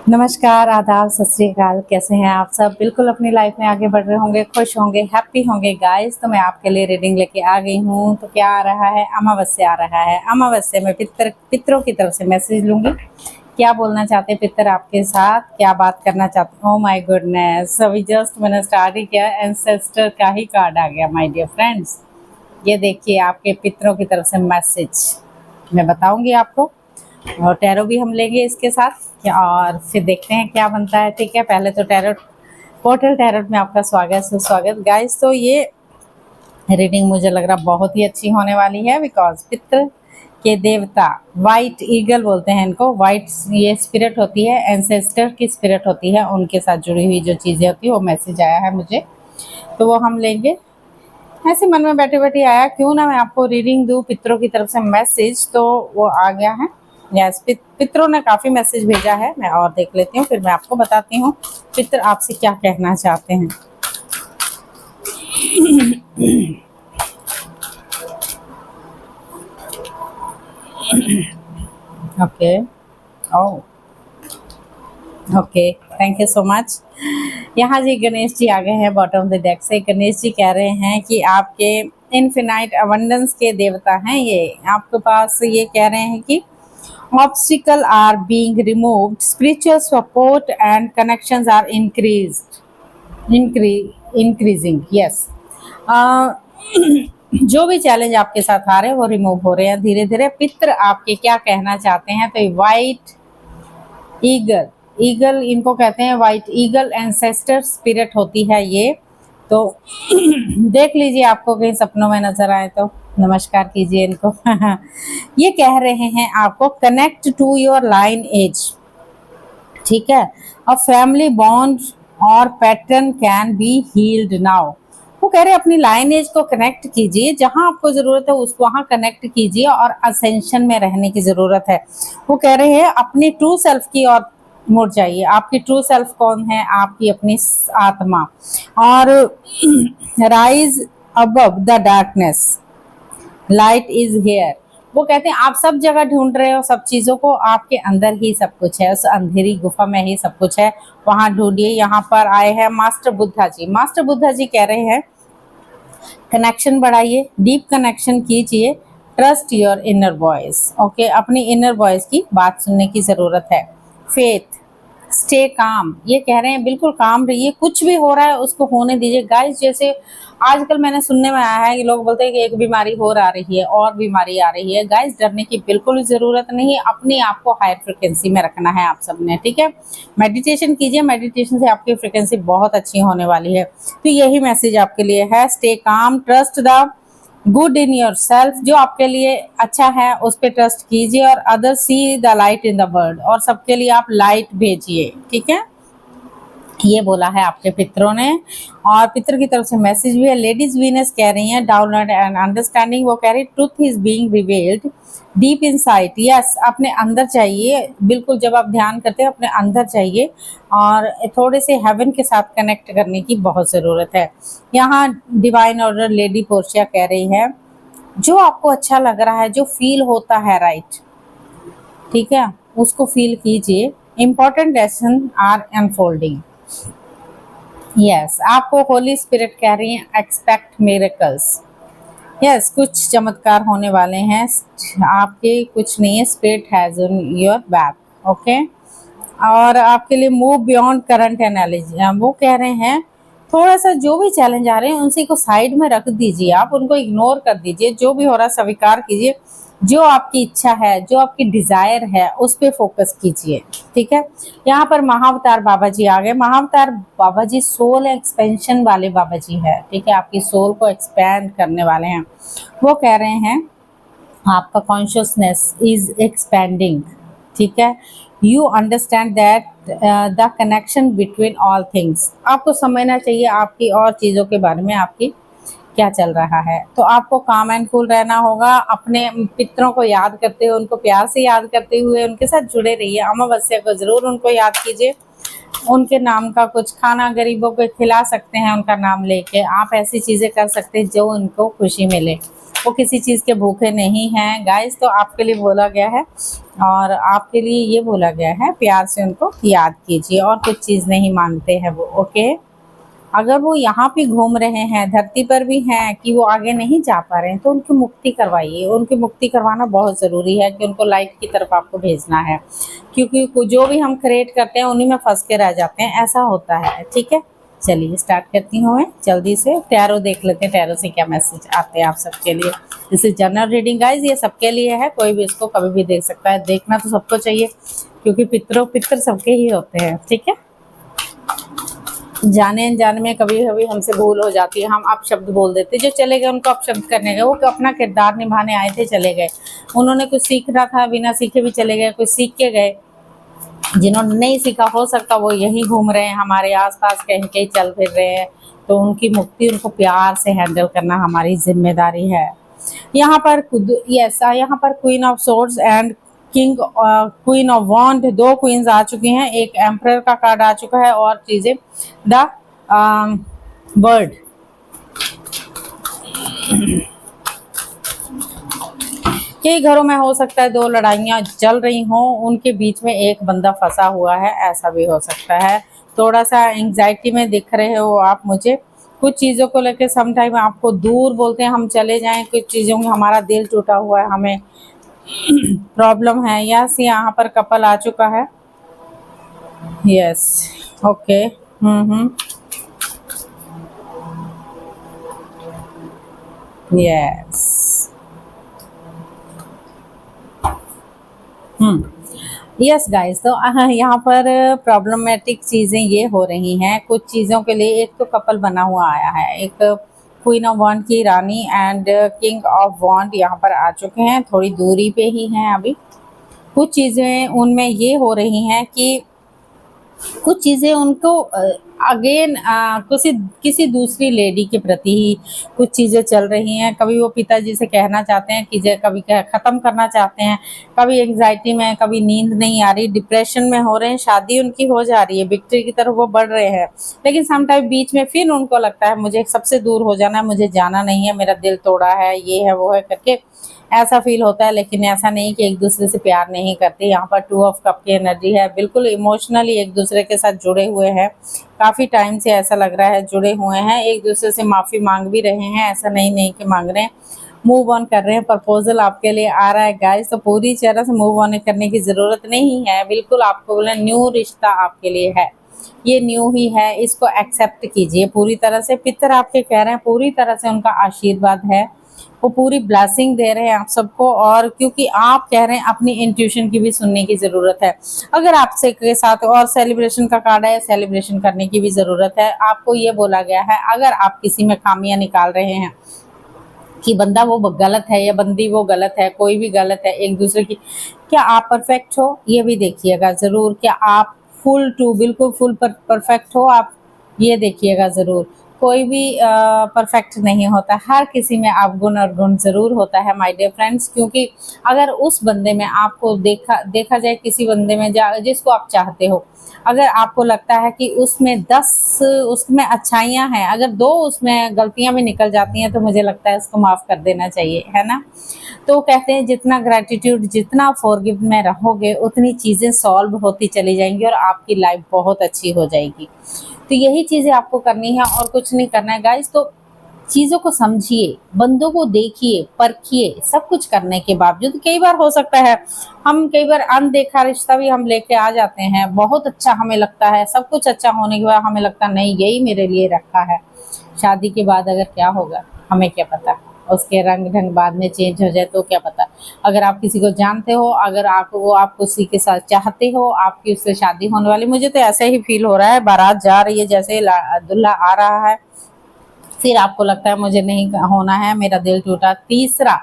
नमस्कार, आदाब, सत श्री अकाल। कैसे हैं आप सब? बिल्कुल अपनी लाइफ में आगे बढ़ रहे होंगे, खुश होंगे, हैप्पी होंगे गाइस। तो मैं आपके लिए रीडिंग लेके आ गई हूँ। तो क्या आ रहा है? अमावस्या आ रहा है। अमावस्या में पितरों की तरफ से मैसेज लूंगी। क्या बोलना चाहते हैं पितर आपके साथ, क्या बात करना चाहते हैं? ओह माय गुडनेस, अभी जस्ट मैंने स्टार्ट ही किया, एंसेस्टर का ही कार्ड आ गया माय डियर फ्रेंड्स। ये देखिए आपके पितरों की तरफ से मैसेज मैं बताऊंगी आपको, और टैरो भी हम लेंगे इसके साथ क्या, और फिर देखते हैं क्या बनता है। ठीक है, पहले तो टैरो पोर्टल टैरो में आपका स्वागत सुस्वागत गाइस। तो ये रीडिंग मुझे लग रहा बहुत ही अच्छी होने वाली है, बिकॉज पितृ के देवता वाइट ईगल बोलते हैं इनको। वाइट ये स्पिरिट होती है, एंसेस्टर की स्पिरिट होती है, उनके साथ जुड़ी हुई जो चीज़ें होती है वो मैसेज आया है मुझे, तो वो हम लेंगे। ऐसे मन में बैठे बैठे आया क्यों ना मैं आपको रीडिंग दूं पितरों की तरफ से मैसेज, तो वो आ गया है। यस, पितरों ने काफ़ी मैसेज भेजा है, मैं और देख लेती हूँ फिर मैं आपको बताती हूँ पितर आपसे क्या कहना चाहते हैं। Okay, oh okay, thank you so much. यहाँ जी गणेश जी आ गए हैं बॉटम ऑफ द डेक से। गणेश जी कह रहे हैं कि आपके इनफिनाइट अबंडेंस के देवता हैं ये। आपके पास ये कह रहे हैं कि obstacles are being removed, spiritual support and connections are increasing, yes। जो भी चैलेंज आपके साथ आ रहे हैं वो रिमूव हो रहे हैं धीरे धीरे। पितर आपके क्या कहना चाहते हैं? तो वाइट ईगल, ईगल इनको कहते हैं, वाइट ईगल एंसेस्टर स्पिरिट होती है ये। तो देख लीजिए आपको कहीं सपनों में नजर आए तो नमस्कार कीजिए इनको। ये कह रहे हैं आपको connect to your lineage, ठीक है। अ फैमिली बॉन्ड और pattern can be healed now. वो कह रहे हैं अपनी लाइन एज को कनेक्ट कीजिए, जहां आपको जरूरत है उसको वहां कनेक्ट कीजिए, और असेंशन में रहने की जरूरत है। वो कह रहे हैं अपनी ट्रू सेल्फ की ओर मुड़ जाइए। आपकी ट्रू सेल्फ कौन है? आपकी अपनी आत्मा। और rise above the darkness, light is here. वो कहते हैं आप सब जगह ढूंढ रहे हो सब चीज़ों को, आपके अंदर ही सब कुछ है, उस अंधेरी गुफा में ही सब कुछ है, वहां ढूंढिए। यहाँ पर आए हैं मास्टर बुद्धा जी। मास्टर बुद्धा जी कह रहे हैं कनेक्शन बढ़ाइए, डीप कनेक्शन कीजिए, trust your inner voice. Okay, अपनी इनर वॉइस की बात सुनने की ज़रूरत है। फेथ, स्टे काम, ये कह रहे हैं बिल्कुल काम रहिए, कुछ भी हो रहा है उसको होने दीजिए गाइस। जैसे आजकल मैंने सुनने में आया है कि लोग बोलते हैं कि एक बीमारी हो रही है और बीमारी आ रही है। गाइस डरने की बिल्कुल ज़रूरत नहीं, अपने आप को हायर फ्रिक्वेंसी में रखना है आप सबने, ठीक है। मेडिटेशन कीजिए, मेडिटेशन से आपकी फ्रिक्वेंसी बहुत अच्छी होने वाली है। तो यही मैसेज आपके लिए है, stay calm, trust the good in your self, जो आपके लिए अच्छा है उस पर ट्रस्ट कीजिए, और other see the light in the world, और सबके लिए आप लाइट भेजिए, ठीक है। ये बोला है आपके पितरों ने। और पितर की तरफ से मैसेज भी है। लेडीज वीनस कह रही हैं डाउनवर्ड एंड अंडरस्टैंडिंग। वो कह रही truth is being revealed deep insight. Yes, अपने अंदर चाहिए, बिल्कुल जब आप ध्यान करते हैं अपने अंदर चाहिए, और थोड़े से हेवन के साथ कनेक्ट करने की बहुत ज़रूरत है। यहाँ डिवाइन ऑर्डर लेडी पोर्शिया कह रही है जो आपको अच्छा लग रहा है, जो फील होता है राइट, ठीक है, उसको फील कीजिए। Important lesson are unfolding. Yes, आपको होली स्पिरिट कह रही हैं एक्सपेक्ट मिरेकल्स। यस, कुछ चमत्कार होने वाले हैं आपके, कुछ नहीं है, spirit has on your back. Okay, और आपके लिए मूव बियॉन्ड करंट एनालिसिस। वो कह रहे हैं थोड़ा सा जो भी चैलेंज आ रहे हैं उनसे को साइड में रख दीजिए, आप उनको इग्नोर कर दीजिए, जो भी हो रहा है स्वीकार कीजिए। जो आपकी इच्छा है, जो आपकी डिजायर है, उस पर फोकस कीजिए, ठीक है। यहाँ पर महाअवतार बाबा जी आ गए। महाअवतार बाबा जी सोल एक्सपेंशन वाले बाबा जी है, ठीक है, आपकी सोल को एक्सपैंड करने वाले हैं। वो कह रहे हैं आपका कॉन्शियसनेस इज एक्सपेंडिंग, ठीक है। You understand that the connection between all things. आपको समझना चाहिए आपकी और चीज़ों के बारे में, आपकी क्या चल रहा है। तो आपको काम एंड कूल रहना होगा, अपने पितरों को याद करते हुए, उनको प्यार से याद करते हुए उनके साथ जुड़े रहिए। अमावस्या को ज़रूर उनको याद कीजिए, उनके नाम का कुछ खाना गरीबों को खिला सकते हैं, उनका नाम लेके आप ऐसी चीज़ें कर सकते हैं जो उनको खुशी मिले। वो किसी चीज़ के भूखे नहीं हैं गाइस, तो आपके लिए बोला गया है और आपके लिए ये बोला गया है, प्यार से उनको याद कीजिए और कुछ चीज़ नहीं मांगते हैं वो। ओके, अगर वो यहाँ पे घूम रहे हैं, धरती पर भी हैं कि वो आगे नहीं जा पा रहे हैं, तो उनकी मुक्ति करवाइए। उनकी मुक्ति करवाना बहुत ज़रूरी है कि उनको लाइट की तरफ आपको भेजना है, क्योंकि जो भी हम क्रिएट करते हैं उन्हीं में फंस के रह जाते हैं, ऐसा होता है। ठीक है, चलिए स्टार्ट करती हूँ मैं जल्दी से। टैरो देख लेते हैं, टैरो से क्या मैसेज आते हैं आप सबके लिए। This is general reading guys, ये सबके लिए है, कोई भी इसको कभी भी देख सकता है। देखना तो सबको चाहिए क्योंकि पितर सबके ही होते हैं। ठीक है, जाने अनजाने में कभी कभी हमसे भूल हो जाती है, हम अपशब्द बोल देते। जो चले गए उनको अपशब्द करने गए, वो अपना किरदार निभाने आए थे, चले गए। उन्होंने कुछ सीखना था, बिना सीखे भी चले गए, कुछ सीख के गए। जिन्होंने नहीं सीखा, हो सकता वो यहीं घूम रहे हैं, हमारे आसपास कहीं कहीं चल फिर रहे हैं, तो उनकी मुक्ति, उनको प्यार से हैंडल करना हमारी जिम्मेदारी है। यहाँ पर यहाँ पर queen of swords and king queen of wand, दो क्वींस आ चुकी हैं, एक एम्परर का कार्ड आ चुका है और चीजें द बर्ड। कई घरों में हो सकता है दो लड़ाइयाँ चल रही हों, उनके बीच में एक बंदा फंसा हुआ है, ऐसा भी हो सकता है। थोड़ा सा एंग्जाइटी में दिख रहे हो आप मुझे, कुछ चीज़ों को लेकर समटाइम आपको दूर बोलते हैं हम चले जाएं, कुछ चीज़ों में हमारा दिल टूटा हुआ है, हमें प्रॉब्लम है। यस, यहाँ पर कपल आ चुका है। Yes, okay, yes, yes guys, तो यहाँ पर प्रॉब्लमेटिक चीज़ें ये हो रही हैं कुछ चीज़ों के लिए। एक तो कपल बना हुआ आया है, एक क्वीन ऑफ वॉन्ड की रानी एंड किंग ऑफ वॉन्ड यहाँ पर आ चुके हैं, थोड़ी दूरी पे ही हैं अभी। कुछ चीज़ें उनमें ये हो रही हैं कि कुछ चीज़ें उनको अगेन किसी दूसरी लेडी के प्रति ही कुछ चीज़ें चल रही हैं। कभी वो पिताजी से कहना चाहते हैं कि कभी ख़त्म करना चाहते हैं, कभी एंग्जाइटी में, कभी नींद नहीं आ रही, डिप्रेशन में हो रहे हैं, शादी उनकी हो जा रही है, विक्ट्री की तरफ वो बढ़ रहे हैं, लेकिन समटाइम बीच में फिर उनको लगता है मुझे सबसे दूर हो जाना है, मुझे जाना नहीं है, मेरा दिल तोड़ा है, ये है वो है करके ऐसा फील होता है। लेकिन ऐसा नहीं कि एक दूसरे से प्यार नहीं करते। यहाँ पर 2 ऑफ कप की एनर्जी है, बिल्कुल इमोशनली एक दूसरे के साथ जुड़े हुए हैं, काफ़ी टाइम से ऐसा लग रहा है जुड़े हुए हैं, एक दूसरे से माफ़ी मांग भी रहे हैं, ऐसा नहीं कि मांग रहे हैं, मूव ऑन कर रहे हैं। प्रपोजल आपके लिए आ रहा है गाइस, तो पूरी तरह से मूव ऑन करने की ज़रूरत नहीं है, बिल्कुल आपको बोले न्यू रिश्ता आपके लिए है, ये न्यू ही है, इसको एक्सेप्ट कीजिए पूरी तरह से। पितर आपके कह रहे हैं पूरी तरह से उनका आशीर्वाद है, वो पूरी ब्लेसिंग दे रहे हैं आप सबको, और क्योंकि आप कह रहे हैं अपनी इंट्यूशन की भी सुनने की ज़रूरत है। अगर आपसे के साथ और सेलिब्रेशन का कार्ड है, सेलिब्रेशन करने की भी ज़रूरत है। आपको ये बोला गया है अगर आप किसी में खामियां निकाल रहे हैं कि बंदा वो गलत है या बंदी वो गलत है, कोई भी गलत है एक दूसरे की, क्या आप परफेक्ट हो, ये भी देखिएगा ज़रूर। क्या आप बिल्कुल फुल परफेक्ट हो, आप ये देखिएगा ज़रूर। कोई भी परफेक्ट नहीं होता, हर किसी में अवगुण और गुण ज़रूर होता है माय डियर फ्रेंड्स। क्योंकि अगर उस बंदे में आपको देखा जाए, किसी बंदे में जिसको आप चाहते हो, अगर आपको लगता है कि उसमें 10 उसमें अच्छाइयाँ हैं, अगर 2 उसमें गलतियाँ भी निकल जाती हैं, तो मुझे लगता है उसको माफ़ कर देना चाहिए, है ना। तो कहते हैं जितना ग्रैटिट्यूड, जितना फॉरगिव में रहोगे, उतनी चीज़ें सॉल्व होती चली जाएंगी और आपकी लाइफ बहुत अच्छी हो जाएगी। तो यही चीज़ें आपको करनी है और कुछ नहीं करना है गाइस। तो चीज़ों को समझिए, बंदों को देखिए, परखिए, सब कुछ करने के बावजूद कई बार हो सकता है हम कई बार अनदेखा रिश्ता भी हम लेके आ जाते हैं, बहुत अच्छा हमें लगता है, सब कुछ अच्छा होने के बाद हमें लगता है नहीं यही मेरे लिए रखा है। शादी के बाद अगर क्या होगा हमें क्या पता, उसके रंग ढंग बाद में चेंज हो जाए तो क्या पता। अगर आप किसी को जानते हो, अगर आप किसी के साथ चाहते हो, आपकी उससे शादी होने वाली, मुझे तो ऐसे ही फील हो रहा है, बारात जा रही है, जैसे दूल्हा आ रहा है, फिर आपको लगता है मुझे नहीं होना है, मेरा दिल टूटा। तीसरा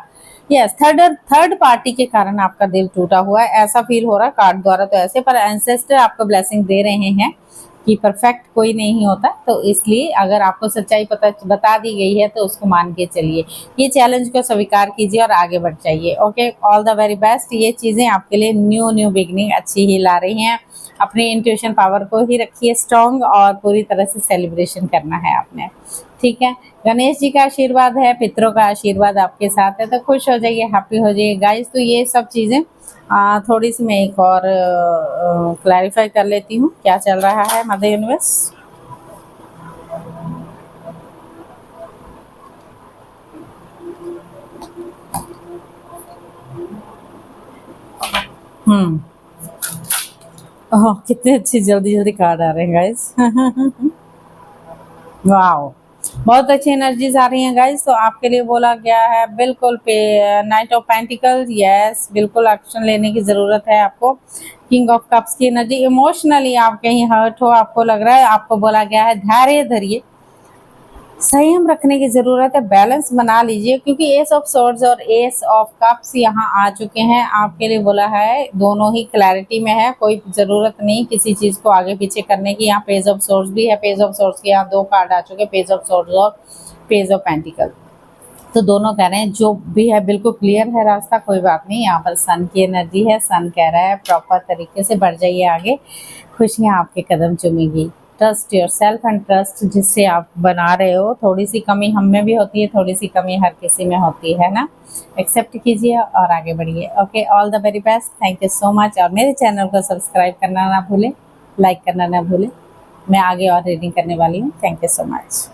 यस, थर्ड पार्टी के कारण आपका दिल टूटा हुआ है, ऐसा फील हो रहा है कार्ड द्वारा। तो ऐसे पर एंसेस्टर आपको ब्लेसिंग दे रहे हैं कि परफेक्ट कोई नहीं होता, तो इसलिए अगर आपको सच्चाई बता दी गई है तो उसको मान के चलिए, ये चैलेंज को स्वीकार कीजिए और आगे बढ़ जाइए। Okay, all the very best. ये चीज़ें आपके लिए न्यू बिगनिंग अच्छी ही ला रही हैं। अपनी इंट्यूशन पावर को ही रखिए स्ट्रॉन्ग और पूरी तरह से सेलिब्रेशन करना है आपने। ठीक है। गणेश जी का आशीर्वाद है, पितरों का आशीर्वाद आपके साथ है, तो खुश हो जाइए, हैप्पी हो जाइए गाइस। तो ये सब चीज़ें थोड़ी सी मैं एक और क्लैरिफाई कर लेती हूँ क्या चल रहा है मदर यूनिवर्स। हम्म। ओह कितने अच्छे जल्दी जल्दी कार्ड आ रहे हैं गाइस। वाओ, बहुत अच्छी एनर्जीज आ रही हैं गाइस। तो आपके लिए बोला गया है बिल्कुल पे नाइट ऑफ पेंटिकल्स, यस बिल्कुल एक्शन लेने की ज़रूरत है आपको। किंग ऑफ कप्स की एनर्जी, इमोशनली आप कहीं हर्ट हो, आपको लग रहा है, आपको बोला गया है धैर्य धरिए, संयम रखने की ज़रूरत है, बैलेंस बना लीजिए, क्योंकि एस ऑफ सॉर्ड्स और एस ऑफ कप्स यहाँ आ चुके हैं। आपके लिए बोला है दोनों ही क्लैरिटी में है, कोई ज़रूरत नहीं किसी चीज़ को आगे पीछे करने की। यहाँ पेज ऑफ सॉर्ड्स भी है, पेज ऑफ सॉर्ड्स के यहाँ दो कार्ड आ चुके हैं, पेज ऑफ सॉर्ड्स और पेज ऑफ पेंटिकल। तो दोनों कह रहे हैं जो भी है बिल्कुल क्लियर है रास्ता, कोई बात नहीं। यहाँ पर सन की एनर्जी है, सन कह रहा है प्रॉपर तरीके से बढ़ जाइए आगे, खुशियाँ आपके कदम चूमेगी। Trust yourself and trust जिससे आप बना रहे हो। थोड़ी सी कमी हम में भी होती है, थोड़ी सी कमी हर किसी में होती है ना, एक्सेप्ट कीजिए और आगे बढ़िए। Okay, all the very best, thank you so much. और मेरे चैनल को सब्सक्राइब करना ना भूलें, लाइक करना ना भूलें। मैं आगे और रीडिंग करने वाली हूँ। Thank you so much.